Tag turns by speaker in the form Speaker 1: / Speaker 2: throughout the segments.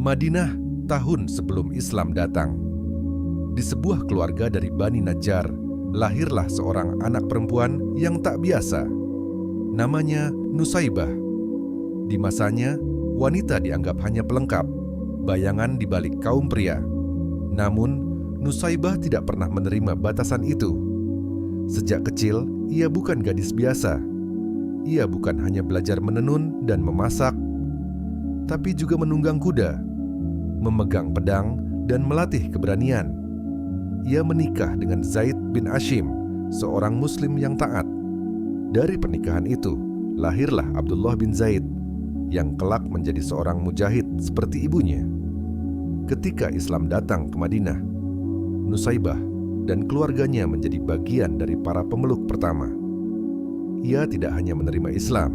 Speaker 1: Madinah tahun sebelum Islam datang. Di sebuah keluarga dari Bani Najjar, lahirlah seorang anak perempuan yang tak biasa. Namanya Nusaibah. Di masanya, wanita dianggap hanya pelengkap, bayangan di balik kaum pria. Namun, Nusaibah tidak pernah menerima batasan itu. Sejak kecil, ia bukan gadis biasa. Ia bukan hanya belajar menenun dan memasak, tapi juga menunggang kuda, memegang pedang, dan melatih keberanian. Ia menikah dengan Zaid bin Ashim, seorang muslim yang taat. Dari pernikahan itu, lahirlah Abdullah bin Zaid, yang kelak menjadi seorang mujahid seperti ibunya. Ketika Islam datang ke Madinah, Nusaibah dan keluarganya menjadi bagian dari para pemeluk pertama. Ia tidak hanya menerima Islam,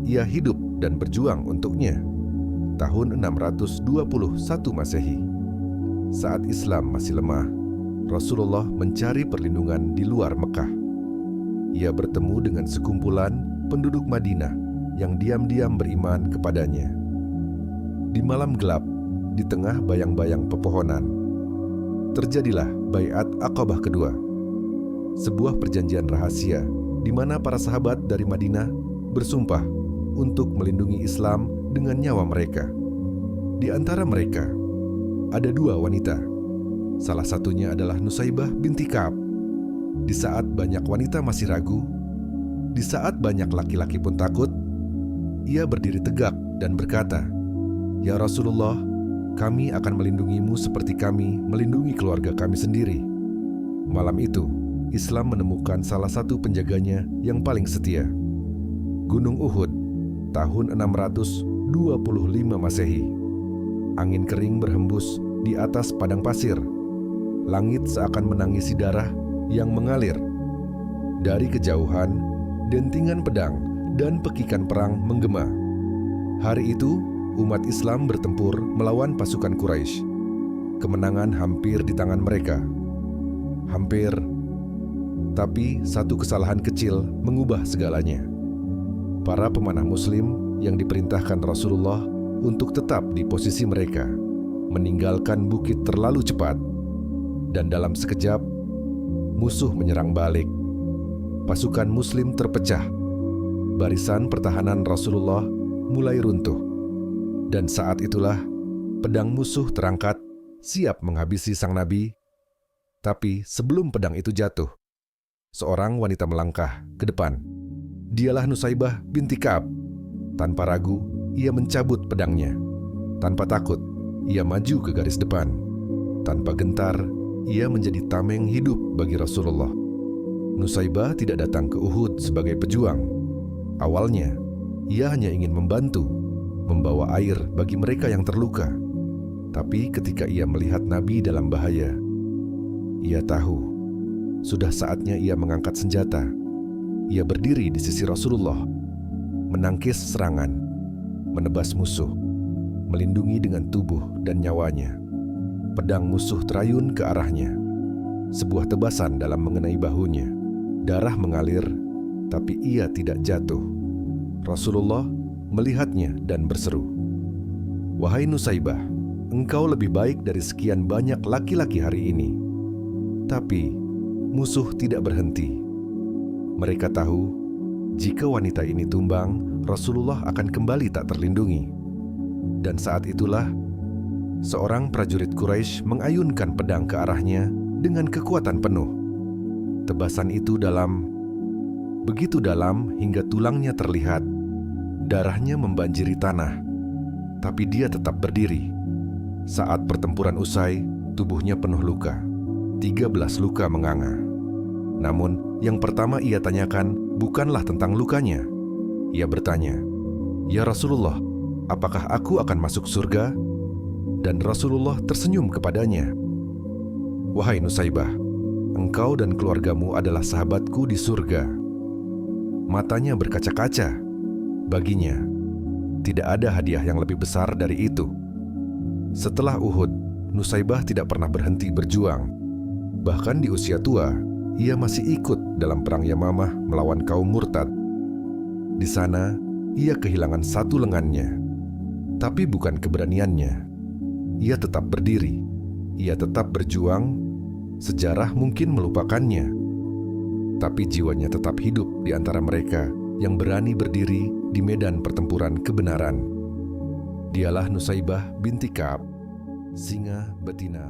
Speaker 1: ia hidup dan berjuang untuknya. Tahun 621 Masehi, saat Islam masih lemah, Rasulullah mencari perlindungan di luar Mekah. Ia bertemu dengan sekumpulan penduduk Madinah yang diam-diam beriman kepadanya. Di malam gelap, di tengah bayang-bayang pepohonan, terjadilah Baiat Aqabah kedua, sebuah perjanjian rahasia di mana para sahabat dari Madinah bersumpah untuk melindungi Islam dengan nyawa mereka. Di antara mereka, ada dua wanita. Salah satunya adalah Nusaibah binti Ka'ab. Di saat banyak wanita masih ragu, di saat banyak laki-laki pun takut, ia berdiri tegak dan berkata, "Ya Rasulullah, kami akan melindungimu seperti kami melindungi keluarga kami sendiri." Malam itu, Islam menemukan salah satu penjaganya yang paling setia. Gunung Uhud, tahun 625 Masehi. Angin kering berhembus di atas padang pasir. Langit seakan menangisi darah yang mengalir. Dari kejauhan, dentingan pedang dan pekikan perang menggema. Hari itu, umat Islam bertempur melawan pasukan Quraisy. Kemenangan hampir di tangan mereka. Hampir. Tapi satu kesalahan kecil mengubah segalanya. Para pemanah Muslim yang diperintahkan Rasulullah untuk tetap di posisi mereka, meninggalkan bukit terlalu cepat. Dan dalam sekejap, musuh menyerang balik. Pasukan Muslim terpecah. Barisan pertahanan Rasulullah mulai runtuh. Dan saat itulah, pedang musuh terangkat, siap menghabisi sang Nabi. Tapi sebelum pedang itu jatuh, seorang wanita melangkah ke depan. Dialah Nusaibah binti Ka'ab. Tanpa ragu, ia mencabut pedangnya. Tanpa takut, ia maju ke garis depan. Tanpa gentar, ia menjadi tameng hidup bagi Rasulullah. Nusaibah tidak datang ke Uhud sebagai pejuang. Awalnya, ia hanya ingin membantu, membawa air bagi mereka yang terluka. Tapi ketika ia melihat Nabi dalam bahaya, ia tahu sudah saatnya ia mengangkat senjata. Ia berdiri di sisi Rasulullah, menangkis serangan, menebas musuh, melindungi dengan tubuh dan nyawanya. Pedang musuh terayun ke arahnya. Sebuah tebasan dalam mengenai bahunya. Darah mengalir, tapi ia tidak jatuh. Rasulullah melihatnya dan berseru, "Wahai Nusaibah, engkau lebih baik dari sekian banyak laki-laki hari ini." Tapi musuh tidak berhenti. Mereka tahu, jika wanita ini tumbang, Rasulullah akan kembali tak terlindungi. Dan saat itulah, seorang prajurit Quraisy mengayunkan pedang ke arahnya dengan kekuatan penuh. Tebasan itu begitu dalam hingga tulangnya terlihat. Darahnya membanjiri tanah, tapi dia tetap berdiri. Saat pertempuran usai, tubuhnya penuh luka. 13 luka menganga. Namun, yang pertama ia tanyakan bukanlah tentang lukanya. Ia bertanya, "Ya Rasulullah, apakah aku akan masuk surga?" Dan Rasulullah tersenyum kepadanya. "Wahai Nusaibah, engkau dan keluargamu adalah sahabatku di surga." Matanya berkaca-kaca. Baginya, tidak ada hadiah yang lebih besar dari itu. Setelah Uhud, Nusaibah tidak pernah berhenti berjuang. Bahkan di usia tua, ia masih ikut dalam perang Yamamah melawan kaum murtad. Di sana, ia kehilangan satu lengannya. Tapi bukan keberaniannya. Ia tetap berdiri. Ia tetap berjuang. Sejarah mungkin melupakannya. Tapi jiwanya tetap hidup di antara mereka yang berani berdiri di medan pertempuran kebenaran. Dialah Nusaibah binti Ka'ab, singa betina